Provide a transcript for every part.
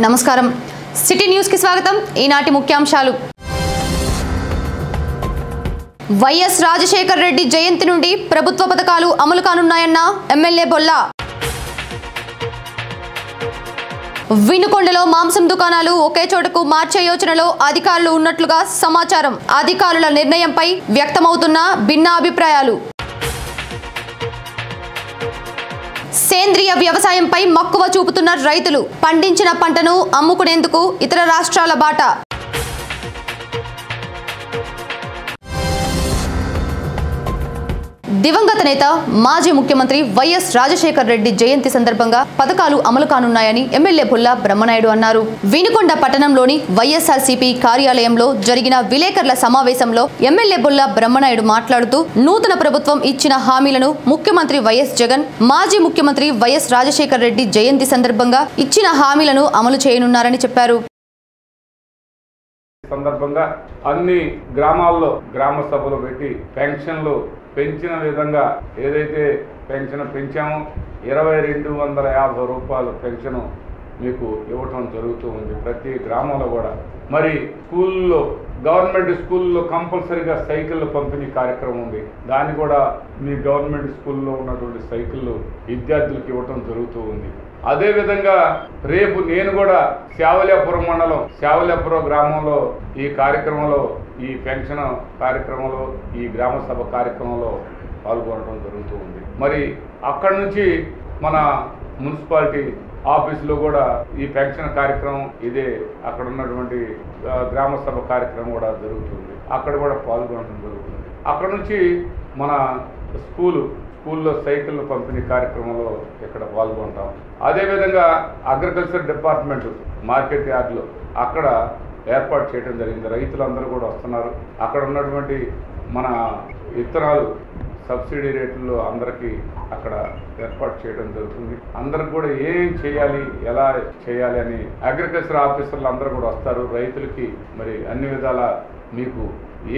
నమస్కారం city news కి స్వాగతం ఈనాటి ముఖ్యాంశాలు వైఎస్ రాజశేఖర్ రెడ్డి జయంతి నుండి ప్రభుత్వ పథకాలు అమలు కానున్నాయన్న ఎమ్మెల్యే బొల్ల వినుకొండలో మాంసం దుకాణాలు ఒకే చోటకు మార్చే యోచనలో అధికారులు ఉన్నట్లుగా సమాచారం అధికారుల నిర్ణయంపై వ్యక్తమవుతున్న భిన్న అభిప్రాయాలు సేంద్రియ వ్యవసాయంపై మక్కువ చూపుతున్న రైతులు పండించిన పంటను అమ్ముకునేందుకు ఇతర రాష్ట్రాల బాట దివంగత నేత మాజీ ముఖ్యమంత్రి వైఎస్ రాజశేఖర్ రెడ్డి జయంతి సందర్భంగా పథకాలు అమలు కానున్నాయని ఎమ్మెల్యే బొల్ల బ్రహ్మనాయుడు అన్నారు. వినుకొండ పట్టణంలోని వైఎస్ఆర్సీపీ కార్యాలయంలో జరిగిన విలేకరుల సమావేశంలో ఎమ్మెల్యే బొల్ల బ్రహ్మనాయుడు మాట్లాడుతూ నూతన ప్రభుత్వం ఇచ్చిన హామీలను ముఖ్యమంత్రి వైఎస్ జగన్ మాజీ ముఖ్యమంత్రి వైఎస్ రాజశేఖర్ రెడ్డి జయంతి సందర్భంగా ఇచ్చిన హామీలను అమలు చేయనున్నారని చెప్పారు. సందర్భంగా అన్ని గ్రామాల్లో గ్రామ సభలు పెట్టి పెన్షన్లు పెంచిన విధంగా ఏదైతే పెన్షన్ పెంచామో 2250 రూపాయలు పెన్షన్ మీకు ఇవ్వటం జరుగుతూ ఉంది ప్రతి గ్రామంలో కూడా. మరి స్కూల్లో గవర్నమెంట్ స్కూల్లో కంపల్సరీగా సైకిళ్ళు పంపిణీ కార్యక్రమం ఉంది. దాన్ని కూడా మీ గవర్నమెంట్ స్కూల్లో ఉన్నటువంటి సైకిళ్ళు విద్యార్థులకు ఇవ్వటం జరుగుతూ ఉంది. అదేవిధంగా రేపు నేను కూడా శావల్యాపురం మండలం శావల్యాపురం గ్రామంలో ఈ కార్యక్రమంలో ఈ పెన్షన్ కార్యక్రమంలో ఈ గ్రామ సభ కార్యక్రమంలో పాల్గొనడం జరుగుతూ ఉంది. మరి అక్కడి నుంచి మన మున్సిపాలిటీ ఆఫీసులో కూడా ఈ పెన్షన్ కార్యక్రమం ఇదే అక్కడ ఉన్నటువంటి గ్రామ సభ కార్యక్రమం కూడా జరుగుతుంది. అక్కడ కూడా పాల్గొనడం జరుగుతుంది. అక్కడ నుంచి మన స్కూల్లో సైకిళ్ళు పంపిణీ కార్యక్రమంలో ఇక్కడ పాల్గొంటాం. అదేవిధంగా అగ్రికల్చర్ డిపార్ట్మెంట్ మార్కెట్ యార్డ్లో అక్కడ ఏర్పాటు చేయడం జరిగింది. రైతులందరూ కూడా వస్తున్నారు. అక్కడ ఉన్నటువంటి మన విత్తనాలు సబ్సిడీ రేట్లలో అందరికీ అక్కడ ఏర్పాటు చేయడం జరుగుతుంది. అందరికి కూడా ఏం చేయాలి ఎలా చేయాలి అని అగ్రికల్చర్ ఆఫీసర్లు అందరూ కూడా వస్తారు. రైతులకి మరి అన్ని విధాల మీకు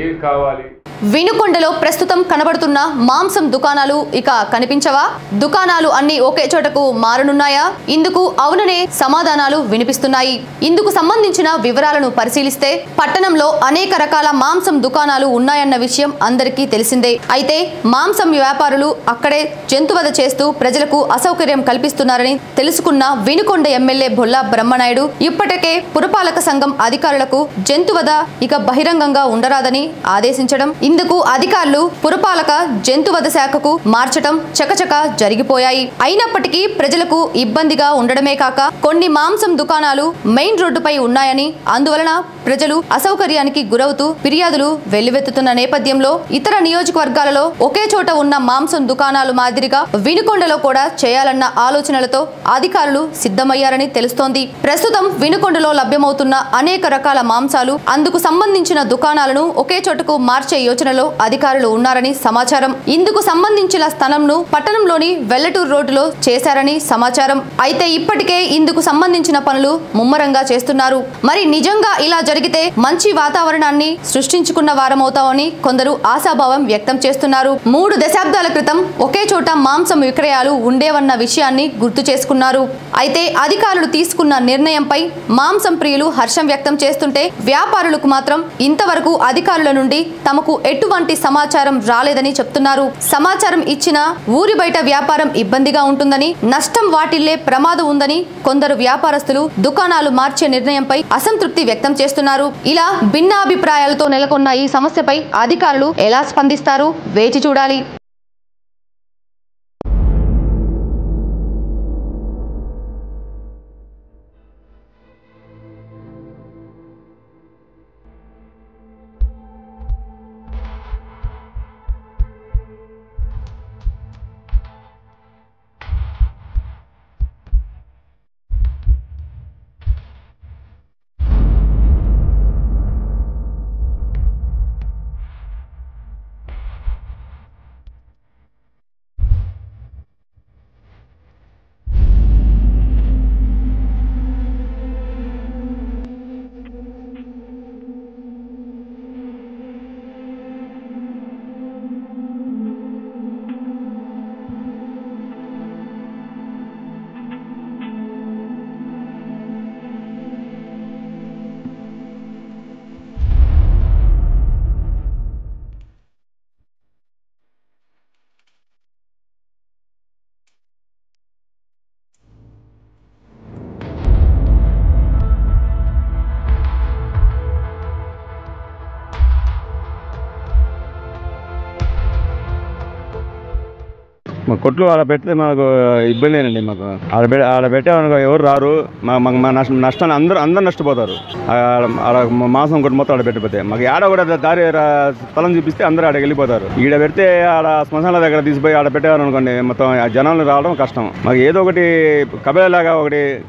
ఏం కావాలి. వినుకొండలో ప్రస్తుతం కనబడుతున్న మాంసం దుకాణాలు ఇక కనిపించవా? దుకాణాలు అన్ని ఒకే చోటకు మారనున్నాయా? ఇందుకు అవుననే సమాధానాలు వినిపిస్తున్నాయి. ఇందుకు సంబంధించిన వివరాలను పరిశీలిస్తే పట్టణంలో అనేక రకాల మాంసం దుకాణాలు ఉన్నాయన్న విషయం అందరికీ తెలిసిందే. అయితే మాంసం వ్యాపారులు అక్కడే జంతువధ చేస్తూ ప్రజలకు అసౌకర్యం కల్పిస్తున్నారని తెలుసుకున్న వినుకొండ ఎమ్మెల్యే బొల్ల బ్రహ్మనాయుడు ఇప్పటికే పురపాలక సంఘం అధికారులకు జంతువధ ఇక బహిరంగంగా ఉండరాదని ఆదేశించడం, ఇందుకు అధికారులు పురపాలక జంతువధ శాఖకు మార్చటం చకచక జరిగిపోయాయి. అయినప్పటికీ ప్రజలకు ఇబ్బందిగా ఉండడమే కాక కొన్ని మాంసం దుకాణాలు మెయిన్ రోడ్డుపై ఉన్నాయని అందువలన ప్రజలు అసౌకర్యానికి గురవుతూ ఫిర్యాదులు వెల్లువెత్తుతున్న నేపథ్యంలో ఇతర నియోజకవర్గాలలో ఒకే చోట ఉన్న మాంసం దుకాణాలు మాదిరిగా వినుకొండలో కూడా చేయాలన్న ఆలోచనలతో అధికారులు సిద్ధమయ్యారని తెలుస్తోంది. ప్రస్తుతం వినుకొండలో లభ్యమవుతున్న అనేక రకాల మాంసాలు అందుకు సంబంధించిన దుకాణాలను ఒకే చోటకు మార్చే యోచనలో అధికారులు ఉన్నారని సమాచారం. ఇందుకు సంబంధించిన స్థలంను పట్టణంలోని వెల్లటూరు రోడ్డులో చేశారని సమాచారం. అయితే ఇప్పటికే ఇందుకు సంబంధించిన పనులు ముమ్మరంగా చేస్తున్నారు. మరి నిజంగా ఇలా జరిగితే మంచి వాతావరణాన్ని సృష్టించుకున్న వారమవుతామని కొందరు ఆశాభావం వ్యక్తం చేస్తున్నారు. 3 దశాబ్దాల క్రితం ఒకే చోట మాంసం విక్రయాలు ఉండేవన్న విషయాన్ని గుర్తు చేసుకున్నారు. అయితే అధికారులు తీసుకున్న నిర్ణయంపై మాంసం ప్రియులు హర్షం వ్యక్తం చేస్తుంటే వ్యాపారులకు మాత్రం ఇంతవరకు అధికారుల నుండి తమకు ఎటువంటి సమాచారం రాలేదని చెప్తున్నారు. సమాచారం ఇచ్చినా ఊరి బయట వ్యాపారం ఇబ్బందిగా ఉంటుందని, నష్టం వాటిల్లే ప్రమాదం ఉందని కొందరు వ్యాపారస్తులు దుకాణాలు మార్చే నిర్ణయంపై అసంతృప్తి వ్యక్తం చేస్తున్నారు. ఇలా భిన్నాభిప్రాయాలతో నెలకొన్న ఈ సమస్యపై అధికారులు ఎలా స్పందిస్తారు వేచి చూడాలి. మా కొట్లు ఆడ పెడితే మాకు ఇబ్బందేనండి. మాకు ఆడ పెట్టామనుకో ఎవరు రారు, మా నష్టాన్ని అందరూ నష్టపోతారు. ఆడ మాంసం కొట్టు మొత్తం ఆడ పెట్టిపోతే మాకు ఆడ కూడా దారి స్థలం చూపిస్తే అందరూ ఆడకి వెళ్ళిపోతారు. ఈడ పెడితే ఆడ శ్మశానాల దగ్గర తీసిపోయి ఆడ పెట్టారనుకోండి మొత్తం జనాలు రావడం కష్టం. మాకు ఏదో ఒకటి కబేలాగా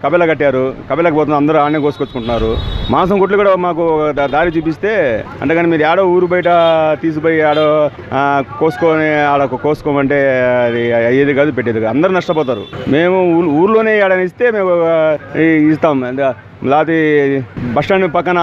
కబేలా కట్టారు, కబేలాకి పోతున్నారు, అందరూ ఆడనే కోసుకొచ్చుకుంటున్నారు. మాంసం కొట్లు కూడా మాకు దారి చూపిస్తే, అంతేగాని మీరు ఆడో ఊరు బయట తీసిపోయి ఆడో కోసుకోమంటే అది అయ్యేది కాదు, పెట్టేది కాదు, అందరూ నష్టపోతారు. మేము ఊర్లోనే ఆడనిస్తే మేము ఇస్తాం. లేకపోతే బస్టాండ్ పక్కన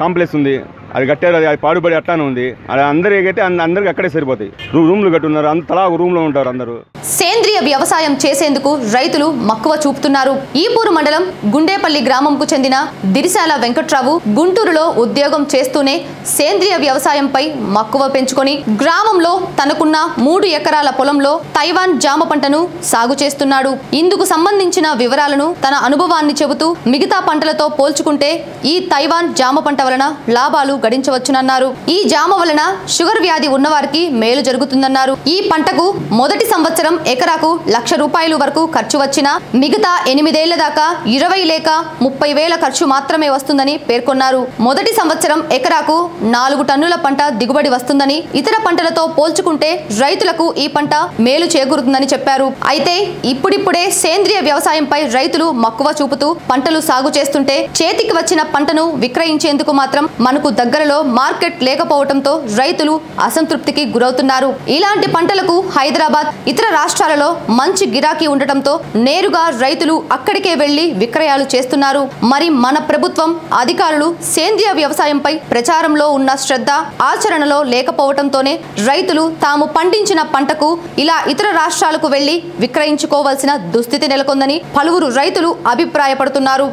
కాంప్లెక్స్ ఉంది, అది కట్టారు, అది పాడుపడి అట్లానే ఉంది. అది అందరికైతే అందరికి అక్కడే సరిపోతాయి. రూమ్లు కట్టున్నారు, తలా ఒక రూమ్ లో ఉంటారు అందరూ. సేంద్రియ వ్యవసాయం చేసేందుకు రైతులు మక్కువ చూపుతున్నారు. ఈపూరు మండలం గుండేపల్లి గ్రామంకు చెందిన దిరిశాల వెంకట్రావు గుంటూరులో ఉద్యోగం చేస్తూనే సేంద్రియ వ్యవసాయంపై మక్కువ పెంచుకొని గ్రామంలో తనకున్న 3 ఎకరాల పొలంలో తైవాన్ జామ పంటను సాగు చేస్తున్నాడు. ఇందుకు సంబంధించిన వివరాలను తన అనుభవాన్ని చెబుతూ మిగతా పంటలతో పోల్చుకుంటే ఈ తైవాన్ జామ పంట వలన లాభాలు గడించవచ్చునన్నారు. ఈ జామ వలన షుగర్ వ్యాధి ఉన్నవారికి మేలు జరుగుతుందన్నారు. ఈ పంటకు మొదటి సంవత్సరం ఎకరాకు 1,00,000 రూపాయలు వరకు ఖర్చు వచ్చినా మిగతా 8 ఏళ్ల దాకా 20 లేక 30,000 ఖర్చు మాత్రమే వస్తుందని పేర్కొన్నారు. మొదటి సంవత్సరం ఎకరాకు 4 టన్నుల పంట దిగుబడి వస్తుందని, ఇతర పంటలతో పోల్చుకుంటే రైతులకు ఈ పంట మేలు చేకూరుతుందని చెప్పారు. అయితే ఇప్పుడిప్పుడే సేంద్రియ వ్యవసాయంపై రైతులు మక్కువ చూపుతూ పంటలు సాగు చేస్తుంటే చేతికి వచ్చిన పంటను విక్రయించేందుకు మాత్రం మనకు దగ్గరలో మార్కెట్ లేకపోవడంతో రైతులు అసంతృప్తికి గురవుతున్నారు. ఇలాంటి పంటలకు హైదరాబాద్, ఇతర రాష్ట్రాలలో మంచి గిరాకీ ఉండటంతో నేరుగా రైతులు అక్కడికే వెళ్లి విక్రయాలు చేస్తున్నారు. మరి మన ప్రభుత్వం అధికారులు సేంద్రియ వ్యవసాయంపై ప్రచారంలో ఉన్న శ్రద్ధ ఆచరణలో లేకపోవడంతోనే రైతులు తాము పండించిన పంటకు ఇలా ఇతర రాష్ట్రాలకు వెళ్లి విక్రయించుకోవాల్సిన దుస్థితి నెలకొందని పలువురు రైతులు అభిప్రాయపడుతున్నారు.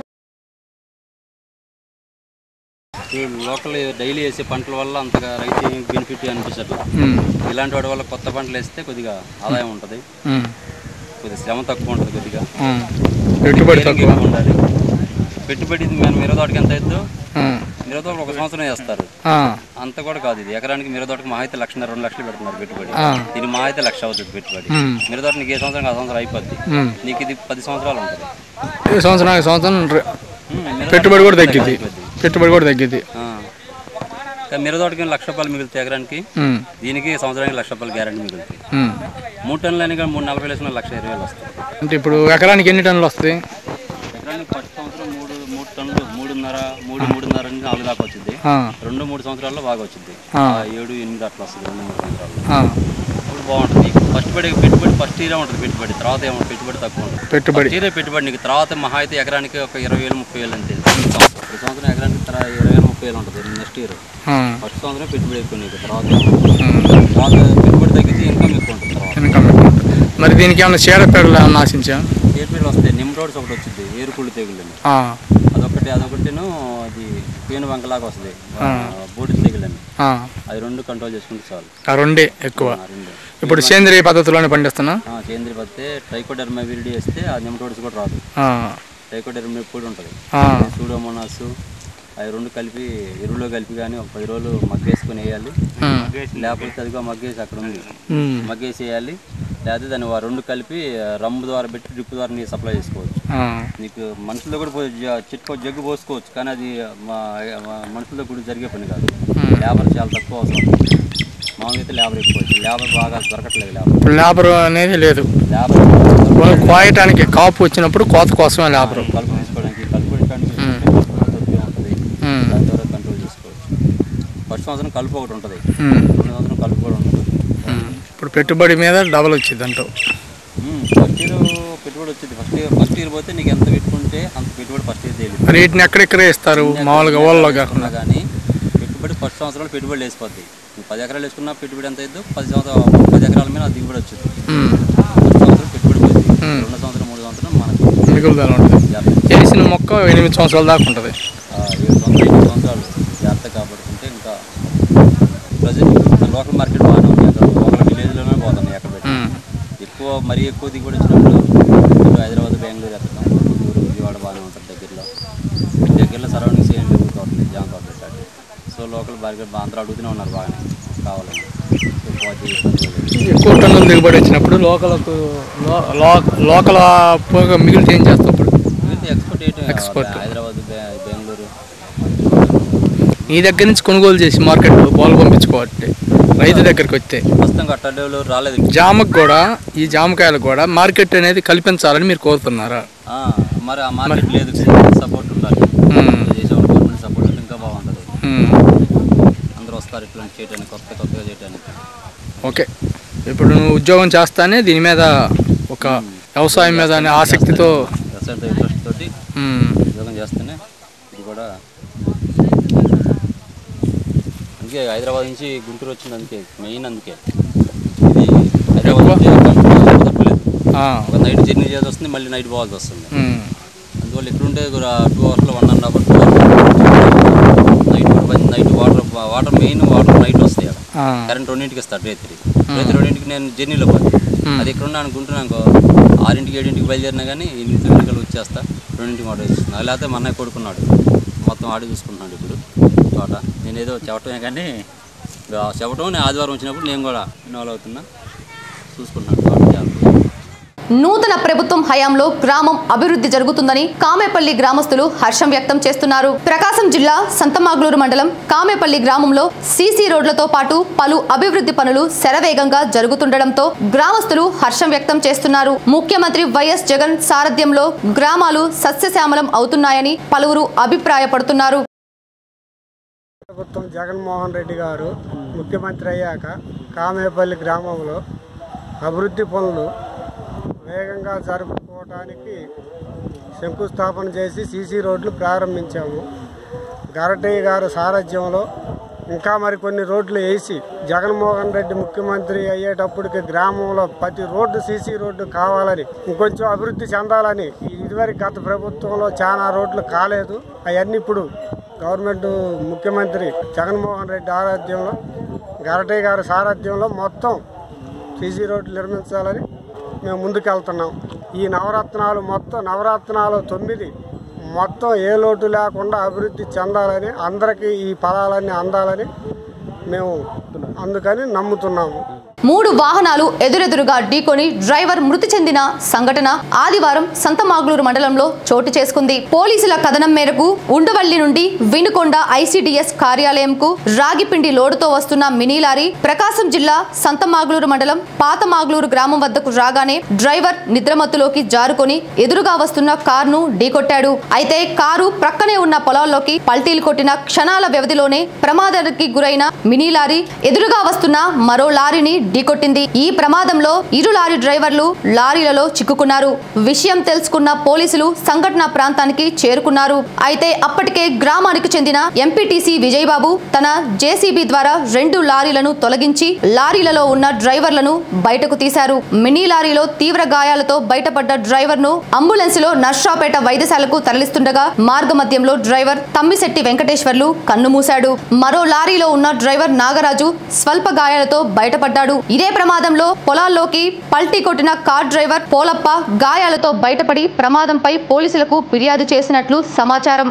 లోకల్ డైలీ వేసే పంటల వల్ల అంతగా రైతు బెనిఫిట్ అనిపించట్లేదు. ఇలాంటి వాటి వల్ల కొత్త పంటలు వేస్తే కొద్దిగా ఆదాయం ఉంటుంది, కొద్దిగా శ్రమ తక్కువ ఉంటుంది, కొద్దిగా పెట్టుబడి తక్కువ ఉండాలి. పెట్టుబడి మేము మిరదోటకి ఎంత అవుతుందో మిరదోటకు 1 సంవత్సరం వేస్తారు, అంత కూడా కాదు. ఇది ఎకరానికి మిరదోటకు మా అయితే 1,00,000 2 లక్షలు పెడుతున్నారు పెట్టుబడి. ఇది మా అయితే 1,00,000 అవుతుంది పెట్టుబడి. మిరదోట నీకు ఏ సంవత్సరం ఆ సంవత్సరం అయిపోద్ది, నీకు ఇది 10 సంవత్సరాలు ఉంటుంది. పెట్టుబడి కూడా తగ్గింది, పెట్టుబడి కూడా తగ్గింది. మిరదోటకి 1,00,000 రూపాయలు మిగులుతాయి ఎకరానికి, దీనికి సంవత్సరానికి 1,00,000 రూపాయలు గ్యారెంటీ మిగులుతాయి. 3 టన్నులని కానీ 340 వేసిన 1,20,000 వస్తాయి. అంటే ఇప్పుడు ఎకరానికి ఎన్ని టన్నులు వస్తాయి? ఎకరానికి ఫస్ట్ సంవత్సరం 3 టన్నులు, 3.5 నుంచి 4 దాకా వచ్చింది. 2-3 సంవత్సరాల్లో బాగా వచ్చింది, 7-8 అట్లా వస్తుంది. 2-3 సంవత్సరాల్లో ఇప్పుడు బాగుంటుంది. పెట్టుబడి ఫస్ట్ ఇయర్ ఉంటుంది, పెట్టుబడి తర్వాత ఏమంటుంది, పెట్టుబడి తక్కువ ఉంటుంది. పెట్టుబడి నీకు తర్వాత మహా అయితే ఎకరానికి ఒక 20,000-30,000 అంతే. ఈ సంవత్సరం ఎకరానికి 20,000-30,000 ఉంటుంది. నెక్స్ట్ ఇయర్ ఫస్ట్ సంవత్సరం పెట్టుబడి ఎక్కువ, నీకు తర్వాత పెట్టుబడి తగ్గితే ఇన్కమ్ ఎక్కువ ఉంటుంది. మరి దీనికి ఏమైనా చీడపీడలు ఏమన్నా ఆశించా? చీడపీడలు వస్తాయి. నిమ్రోడ్స్ ఒకటి వచ్చింది, ఏరుకుళ్ళు తెగులు, అదొకటిను అది పేను వంకలాగా వస్తుంది, బూడిద తెగులని. అది 2 కంట్రోల్ చేసుకుంటే చాలు. ఆ 2 ఎక్కువ. ఇప్పుడు సేంద్రియ పద్ధతిలోనే పండిస్తున్నా. సేంద్రియ పద్ధతి ట్రైకోడెర్మా విరిడి వేస్తే ఆ నిమ్రోడ్స్ కూడా రాదు. ట్రైకోడెర్మా పొడి ఉంటుంది, సూడోమోనాస్, అవి 2 కలిపి ఎరువులో కలిపి కానీ ఒక 10 రోజులు మగ్గేసుకొని వేయాలి. లేకపోతే అదిగా మగ్గేసి అక్కడ ఉంది, మగ్గేసి వేయాలి. లేకపోతే దాన్ని 2 కలిపి రమ్ము ద్వారా పెట్టి డ్రిప్ ద్వారా నీరు సప్లై చేసుకోవచ్చు. నీకు మనుషులతో కూడా జగ్గు పోసుకోవచ్చు, కానీ అది మనుషులతో కూడా జరిగే పని కాదు. లేబర్ చాలా తక్కువ అవసరం. మామూలుగా అయితే లేబర్ ఎక్కువ, లేబర్ బాగా దొరకట్లేదు. లేబర్ అనేది లేదు. కోయటానికి కాపు వచ్చినప్పుడు కోత కోసమే లేబర్. కలుపు తీసుకోవడానికి, కలుపు పెట్టడానికి ఉంటుంది, దాని ద్వారా కంట్రోల్ చేసుకోవచ్చు. ఫస్ట్ సంవత్సరం కలుపు ఒకటి ఉంటుంది, 2వ సంవత్సరం కలుపు కూడా ఉంటుంది. ఇప్పుడు పెట్టుబడి మీద డబల్ వచ్చింది అంటావు. ఫస్ట్ ఇయర్ పెట్టుబడి వచ్చింది. ఫస్ట్ ఇయర్ పోతే నీకు ఎంత పెట్టుకుంటే అంత పెట్టుబడి ఫస్ట్ ఇయర్ తెలియదు. మరి వీటిని ఎక్కడెక్కడ ఇస్తారు మామూలుగా ఊళ్ళో కాకుండా? కానీ పెట్టుబడి ఫస్ట్ సంవత్సరంలో పెట్టుబడి వేసిపోద్ది. 10 ఎకరాలు వేసుకున్నా పెట్టుబడి ఎంత అవుతుందో 10 ఎకరాల మీద దిగుబడి వచ్చింది. ఫస్ట్ సంవత్సరం పెట్టుబడి పోయింది, 2వ సంవత్సరం 3వ సంవత్సరం మనకు మిగులుదల ఉంటుంది. వేసిన మొక్క 8 సంవత్సరాల దాకా ఉంటుంది. 7 సంవత్సరాలు జాగ్రత్త కాపాడుకుంటే ఇంకా ప్రజెంట్ లోకల్ మార్కెట్ బాగానే ఉంది. లోకల్ విలేజ్లోనే పోతున్నాయి ఎక్కడ పెట్టి. మరీ ఎక్కువ దిగుబడి వచ్చినప్పుడు హైదరాబాద్, బెంగళూరు ఎత్తడం, గుంటూరు, విజయవాడ బాగానే ఉంటుంది. దగ్గరలో సరౌండింగ్స్ ఏం లేవు, తోటలు జామ తోటలు సో లోకల్ అందరూ అడుగుతూనే ఉన్నారు బాగానే కావాలని. ఎక్కువ టన్నులు దిగుబడి వచ్చినప్పుడు లోకల్ మిగిలితే ఏం చేస్తాం? ఎక్స్పోర్ట్ హైదరాబాద్, బెంగళూరు. నీ దగ్గర నుంచి కొనుగోలు చేసి మార్కెట్ బాల్ పంపించుకోవాలి రైతు దగ్గరికి వస్తే. ప్రస్తుతం అట్టడేవులు రాలేదు. జామకు కూడా ఈ జామకాయలకు కూడా మార్కెట్ అనేది కల్పించాలని మీరు కోరుతున్నారా? మరి ఆ మార్కెట్ లేదు, సపోర్ట్ ఉండాలి. గవర్నమెంట్ సపోర్ట్ ఉంటే ఇంకా బాగుంటుంది. అందరూ వస్తారు ఇట్లా చేయడానికి, కొత్తగా చేయడానికి. ఓకే, ఇప్పుడు నువ్వు ఉద్యోగం చేస్తానే దీని మీద ఒక వ్యవసాయం మీద ఆసక్తితో ఇంట్రెస్ట్ తోటి ఉద్యోగం చేస్తేనే ఇది కూడా. అందుకే హైదరాబాద్ నుంచి గుంటూరు వచ్చింది, అందుకే మెయిన్. అందుకే ఇది హైదరాబాద్ నుంచి తప్పలేదు. ఒక నైట్ జర్నీ చేసి వస్తుంది, మళ్ళీ నైట్ పోవాల్సి వస్తుంది. అందువల్ల ఇక్కడుంటే 2 అవర్స్లో 1.5 hour 2 hours night water main water night వస్తాయి. కరెంట్ 2ంటికి ఇస్తాడు రేత్రి 2ంటికి నేను జర్నీలో పోతాను. అది ఇక్కడ ఉన్నాను అనుకుంటున్నాను 6ంటికి 7ంటికి బయలుదేరినా కానీ 8 వచ్చేస్తా. 2ంటికి మాట వచ్చేస్తున్నా. లేకపోతే మా అన్నయ్య కొడుకున్నాడు, మొత్తం ఆడి చూసుకుంటున్నాడు ఇప్పుడు తోట. నేనేదో చెప్పటమే కానీ చెప్పటం, నేను ఆదివారం వచ్చినప్పుడు నేను కూడా ఇన్వాల్వ్ అవుతున్నా, చూసుకుంటున్నాను తోట. నూతన ప్రభుత్వం హయాంలో గ్రామం అభివృద్ధి జరుగుతుందని కామేపల్లి గ్రామస్తులు హర్షం వ్యక్తం చేస్తున్నారు. ప్రకాశం జిల్లా సంతమాగ్లూరు మండలం కామేపల్లి గ్రామంలో సీసీ రోడ్లతో పాటు పలు అభివృద్ధి పనులు శరవేగంగా జరుగుతుండటంతో గ్రామస్తులు హర్షం వ్యక్తం చేస్తున్నారు. ముఖ్యమంత్రి వైఎస్ జగన్ సారథ్యంలో గ్రామాలు సస్యశ్యామలం అవుతున్నాయని పలువురు అభిప్రాయపడుతున్నారు. ప్రభుత్వం జగన్మోహన్ రెడ్డి గారు ముఖ్యమంత్రి అయ్యాక కామేపల్లి గ్రామంలో అభివృద్ధి పనులు వేగంగా జరుపుకోవడానికి శంకుస్థాపన చేసి సీసీ రోడ్లు ప్రారంభించాము. గరటయ్య గారు సారథ్యంలో ఇంకా మరికొన్ని రోడ్లు వేసి జగన్మోహన్ రెడ్డి ముఖ్యమంత్రి అయ్యేటప్పటికి గ్రామంలో ప్రతి రోడ్డు సీసీ రోడ్డు కావాలని, ఇంకొంచెం అభివృద్ధి చెందాలని. ఇదివరకు గత ప్రభుత్వంలో చాలా రోడ్లు కాలేదు. అవన్నీ ఇప్పుడు గవర్నమెంట్ ముఖ్యమంత్రి జగన్మోహన్ రెడ్డి ఆరాధ్యంలో గరటయ్య గారి సారథ్యంలో మొత్తం సీసీ రోడ్లు నిర్మించాలని మేము ముందుకెళ్తున్నాం. ఈ నవరత్నాలు 9 మొత్తం ఏ లోటు లేకుండా అభివృద్ధి చెందాలని, అందరికీ ఈ ఫలాలన్నీ అందాలని మేము అందుకని నమ్ముతున్నాము. 3 వాహనాలు ఎదురెదురుగా ఢీకొని డ్రైవర్ మృతి చెందిన సంఘటన ఆదివారం సంతమాగ్లూరు మండలంలో చోటు చేసుకుంది. పోలీసుల కథనం మేరకు ఉండవల్లి నుండి వినుకొండ ఐసీడీఎస్ కార్యాలయంకు రాగిపిండి లోడుతో వస్తున్న మినీ లారీ ప్రకాశం జిల్లా సంతమాగ్లూరు మండలం పాతమాగ్లూరు గ్రామం వద్దకు రాగానే డ్రైవర్ నిద్రమత్తులోకి జారుకొని ఎదురుగా వస్తున్న కారును ఢీకొట్టాడు. అయితే కారు ప్రక్కనే ఉన్న పొలాల్లోకి పల్టీలు కొట్టిన క్షణాల వ్యవధిలోనే ప్రమాదానికి గురైన మినీ లారీ ఎదురుగా వస్తున్న మరో లారీని ఢీకొట్టింది. ఈ ప్రమాదంలో ఇరు లారీ డ్రైవర్లు లారీలలో చిక్కుకున్నారు. విషయం తెలుసుకున్న పోలీసులు సంఘటన ప్రాంతానికి చేరుకున్నారు. అయితే అప్పటికే గ్రామానికి చెందిన ఎంపీటీసీ విజయబాబు తన జేసీబీ ద్వారా 2 లారీలను తొలగించి లారీలలో ఉన్న డ్రైవర్లను బయటకు తీశారు. మినీ లారీలో తీవ్ర గాయాలతో బయటపడ్డ డ్రైవర్ ను అంబులెన్స్ లో నర్సాపేట వైద్యశాలకు తరలిస్తుండగా మార్గమధ్యంలో డ్రైవర్ తమ్మిశెట్టి వెంకటేశ్వర్లు కన్నుమూశాడు. మరో లారీలో ఉన్న డ్రైవర్ నాగరాజు స్వల్ప గాయాలతో బయటపడ్డాడు. ఇదే ప్రమాదంలో పొలాల్లోకి పల్టీ కొట్టిన కార్ డ్రైవర్ పోలప్ప గాయాలతో బయటపడి ప్రమాదంపై పోలీసులకు ఫిర్యాదు చేసినట్లు సమాచారం.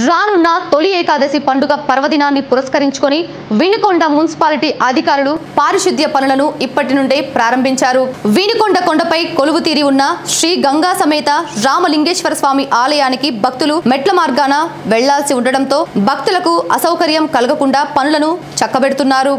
రానున్న తొలి ఏకాదశి పండుగ పర్వదినాన్ని పురస్కరించుకొని వినుకొండ మున్సిపాలిటీ అధికారులు పారిశుద్ధ్య పనులను ఇప్పటి నుండే ప్రారంభించారు. వినుకొండ కొండపై కొలువు తీరి ఉన్న శ్రీ గంగా సమేత రామలింగేశ్వర స్వామి ఆలయానికి భక్తులు మెట్ల మార్గాన వెళ్లాల్సి ఉండడంతో భక్తులకు అసౌకర్యం కలగకుండా పనులను చక్కబెడుతున్నారు.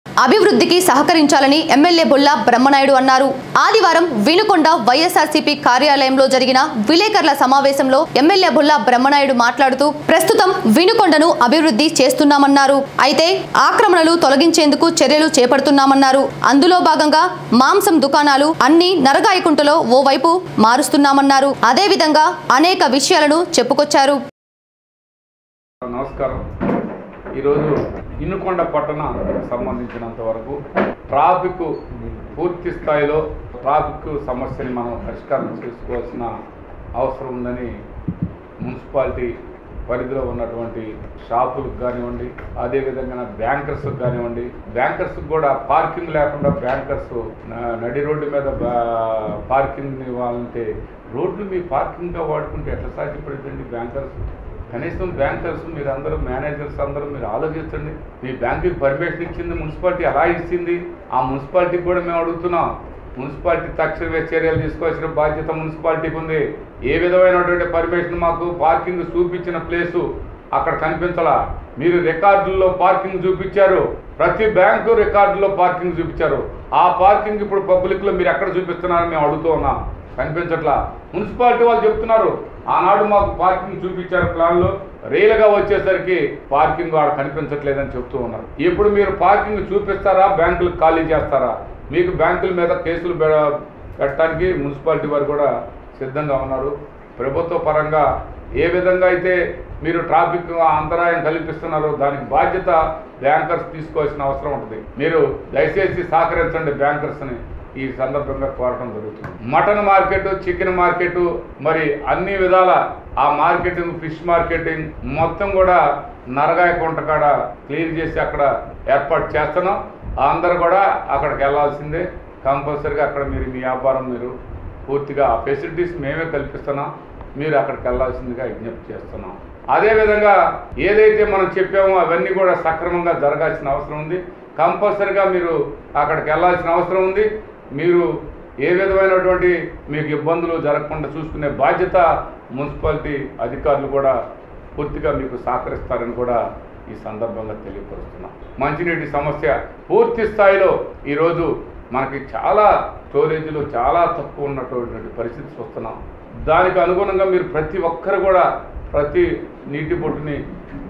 అభివృద్ధికి సహకరించాలని ఎమ్మెల్యే బొల్లా బ్రహ్మనాయుడు అన్నారు. ఆదివారం వినుకొండ వైఎస్ఆర్సీపీ కార్యాలయంలో జరిగిన విలేకరుల సమావేశంలో ఎమ్మెల్యే బొల్లా బ్రహ్మనాయుడు మాట్లాడుతూ ప్రస్తుతం వినుకొండను అభివృద్ధి చేస్తున్నామన్నారు. అయితే ఆక్రమణలు తొలగించేందుకు చర్యలు చేపడుతున్నామన్నారు. అందులో భాగంగా మాంసం దుకాణాలు అన్ని నరగాయకుంటలో ఓవైపు మారుస్తున్నామన్నారు. అదేవిధంగా అనేక విషయాలను చెప్పుకొచ్చారు. నమస్కారం. ఈరోజు వినుకొండ పట్టణ సంబంధించినంత వరకు ట్రాఫిక్ పూర్తి స్థాయిలో ట్రాఫిక్ సమస్యని మనం పరిష్కారం చేసుకోవాల్సిన అవసరం ఉందని మున్సిపాలిటీ పరిధిలో ఉన్నటువంటి షాపులకు కానివ్వండి, అదేవిధంగా బ్యాంకర్స్కి కానివ్వండి, బ్యాంకర్స్కి కూడా పార్కింగ్ లేకుండా బ్యాంకర్స్ నడి రోడ్డు మీద పార్కింగ్ ఇవ్వాలంటే రోడ్లు మీ పార్కింగ్గా వాడుకుంటే ఎట్లా సాధ్యపడుతుంది? బ్యాంకర్స్ కనీసం బ్యాంకర్స్ మీరు అందరూ మేనేజర్స్ అందరూ మీరు ఆలోచించండి. మీ బ్యాంకుకి పర్మిషన్ ఇచ్చింది మున్సిపాలిటీ, ఎలా ఇచ్చింది? ఆ మున్సిపాలిటీకి కూడా మేము అడుగుతున్నాం. మున్సిపాలిటీ తక్షణమే చర్యలు తీసుకోవాల్సిన బాధ్యత మున్సిపాలిటీకి ఉంది. ఏ విధమైనటువంటి పర్మిషన్ మాకు పార్కింగ్ చూపించిన ప్లేసు అక్కడ కనిపించాలా? మీరు రికార్డుల్లో పార్కింగ్ చూపించారు, ప్రతి బ్యాంకు రికార్డుల్లో పార్కింగ్ చూపించారు. ఆ పార్కింగ్ ఇప్పుడు పబ్లిక్లో మీరు ఎక్కడ చూపిస్తున్నారని మేము అడుగుతూ ఉన్నాం. కనిపించట్లా. మున్సిపాలిటీ వాళ్ళు చెప్తున్నారు ఆనాడు మాకు పార్కింగ్ చూపించారు ప్లాన్లో, రైలుగా వచ్చేసరికి పార్కింగ్ ఆడ కనిపించట్లేదని చెప్తూ ఉన్నారు. ఇప్పుడు మీరు పార్కింగ్ చూపిస్తారా, బ్యాంకులకు ఖాళీ చేస్తారా? మీకు బ్యాంకుల మీద కేసులు పెట్టడానికి మున్సిపాలిటీ వారు కూడా సిద్ధంగా ఉన్నారు. ప్రభుత్వ పరంగా ఏ విధంగా అయితే మీరు ట్రాఫిక్ అంతరాయం కల్పిస్తున్నారో దానికి బాధ్యత బ్యాంకర్స్ తీసుకోవాల్సిన అవసరం ఉంటుంది. మీరు దయచేసి సహకరించండి బ్యాంకర్స్ని ఈ సందర్భంగా కోరడం జరుగుతుంది. మటన్ మార్కెట్, చికెన్ మార్కెట్, మరి అన్ని విధాల ఆ మార్కెటింగ్, ఫిష్ మార్కెటింగ్ మొత్తం కూడా నరగాయ కుంట కాడ క్లియర్ చేసి అక్కడ ఏర్పాటు చేస్తున్నాం. అందరూ కూడా అక్కడికి వెళ్ళాల్సిందే కంపల్సరీగా. అక్కడ మీరు మీ వ్యాపారం మీరు పూర్తిగా ఆ ఫెసిలిటీస్ మేమే కల్పిస్తున్నాం. మీరు అక్కడికి వెళ్ళాల్సిందిగా విజ్ఞప్తి చేస్తున్నాం. అదేవిధంగా ఏదైతే మనం చెప్పామో అవన్నీ కూడా సక్రమంగా జరగాల్సిన అవసరం ఉంది. కంపల్సరీగా మీరు అక్కడికి వెళ్ళాల్సిన అవసరం ఉంది. మీరు ఏ విధమైనటువంటి మీకు ఇబ్బందులు జరగకుండా చూసుకునే బాధ్యత మున్సిపాలిటీ అధికారులు కూడా పూర్తిగా మీకు సహకరిస్తారని కూడా ఈ సందర్భంగా తెలియపరుస్తున్నాం. మంచినీటి సమస్య పూర్తి స్థాయిలో ఈరోజు మనకి చాలా స్టోరేజీలు చాలా తక్కువ ఉన్నటువంటి పరిస్థితి చూస్తున్నాం. దానికి అనుగుణంగా మీరు ప్రతి ఒక్కరు కూడా ప్రతి నీటి బొట్టుని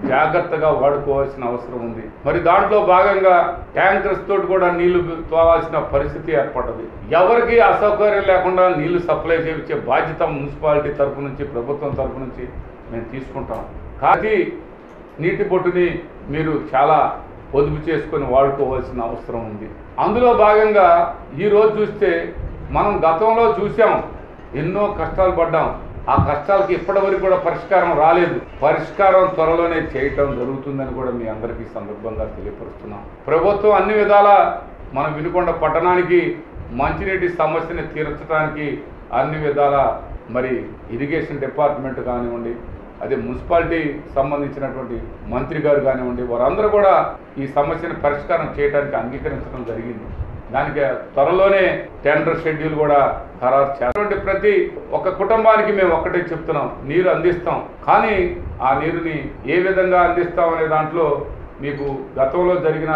జాగ్రత్తగా వాడుకోవాల్సిన అవసరం ఉంది. మరి దాంట్లో భాగంగా ట్యాంకర్స్ తోటి కూడా నీళ్లు తోవాల్సిన పరిస్థితి ఏర్పడ్డది. ఎవరికి అసౌకర్యం లేకుండా నీళ్లు సప్లై చేయించే బాధ్యత మున్సిపాలిటీ తరఫు నుంచి, ప్రభుత్వం తరఫు నుంచి మేము తీసుకుంటాం. కానీ నీటి బొట్టుని మీరు చాలా పొదుపు చేసుకొని వాడుకోవాల్సిన అవసరం ఉంది. అందులో భాగంగా ఈరోజు చూస్తే మనం గతంలో చూసాం, ఎన్నో కష్టాలు పడ్డాం. ఆ కష్టాలకి ఇప్పటివరకు కూడా పరిష్కారం రాలేదు. పరిష్కారం త్వరలోనే చేయటం జరుగుతుందని కూడా మీ అందరికీ సందర్భంగా తెలియపరుస్తున్నాం. ప్రభుత్వం అన్ని విధాల మన వినుకొండ పట్టణానికి మంచినీటి సమస్యని తీర్చడానికి అన్ని విధాల మరి ఇరిగేషన్ డిపార్ట్మెంట్ కానివ్వండి, అదే మున్సిపాలిటీ సంబంధించినటువంటి మంత్రి గారు కానివ్వండి, వారందరూ కూడా ఈ సమస్యను పరిష్కారం చేయడానికి అంగీకరించడం జరిగింది. దానికి త్వరలోనే టెండర్ షెడ్యూల్ కూడా ఖరారు చేయాలి. ప్రతి ఒక్క కుటుంబానికి మేము ఒక్కటే చెప్తున్నాం, నీరు అందిస్తాం. కానీ ఆ నీరుని ఏ విధంగా అందిస్తాం అనే దాంట్లో మీకు గతంలో జరిగిన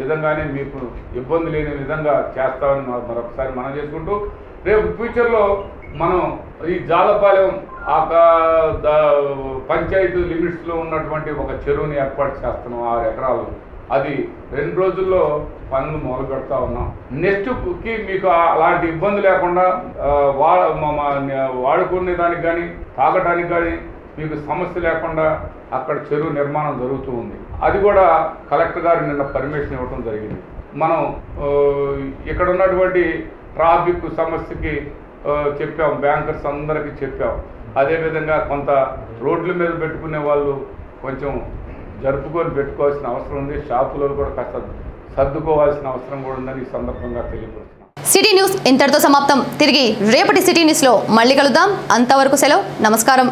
విధంగానే మీకు ఇబ్బంది లేని విధంగా చేస్తామని మరొకసారి మనం చేసుకుంటూ, రేపు ఫ్యూచర్లో మనం ఈ జాలపాలెం పంచాయతీ లిమిట్స్లో ఉన్నటువంటి ఒక చెరువుని ఏర్పాటు చేస్తున్నాం 6 ఎకరాలు. అది 2 రోజుల్లో పనులు మొదలు పెడతా ఉన్నాం. నెక్స్ట్కి మీకు అలాంటి ఇబ్బంది లేకుండా వాడుకునే దానికి కానీ తాగటానికి కానీ మీకు సమస్య లేకుండా అక్కడ చెరువు నిర్మాణం జరుగుతూ ఉంది. అది కూడా కలెక్టర్ గారు నిన్న పర్మిషన్ ఇవ్వడం జరిగింది. మనం ఇక్కడ ఉన్నటువంటి ట్రాఫిక్ సమస్యకి చెప్పాం, బ్యాంకర్స్ అందరికీ చెప్పాం. అదేవిధంగా కొంత రోడ్ల మీద పెట్టుకునే వాళ్ళు కొంచెం జరుపుకొని పెట్టుకోవాల్సిన అవసరం ఉంది. షాపులలో కూడా కాస్త సర్దుకోవాల్సిన అవసరం కూడా ఉందని ఈ సందర్భంగా తెలియపరుస్తున్నాం. సిటీ న్యూస్ ఇంతటితో సమాప్తం. తిరిగి రేపటి సిటీ న్యూస్లో మళ్ళీ కలుద్దాం. అంతవరకు సెలవు. నమస్కారం.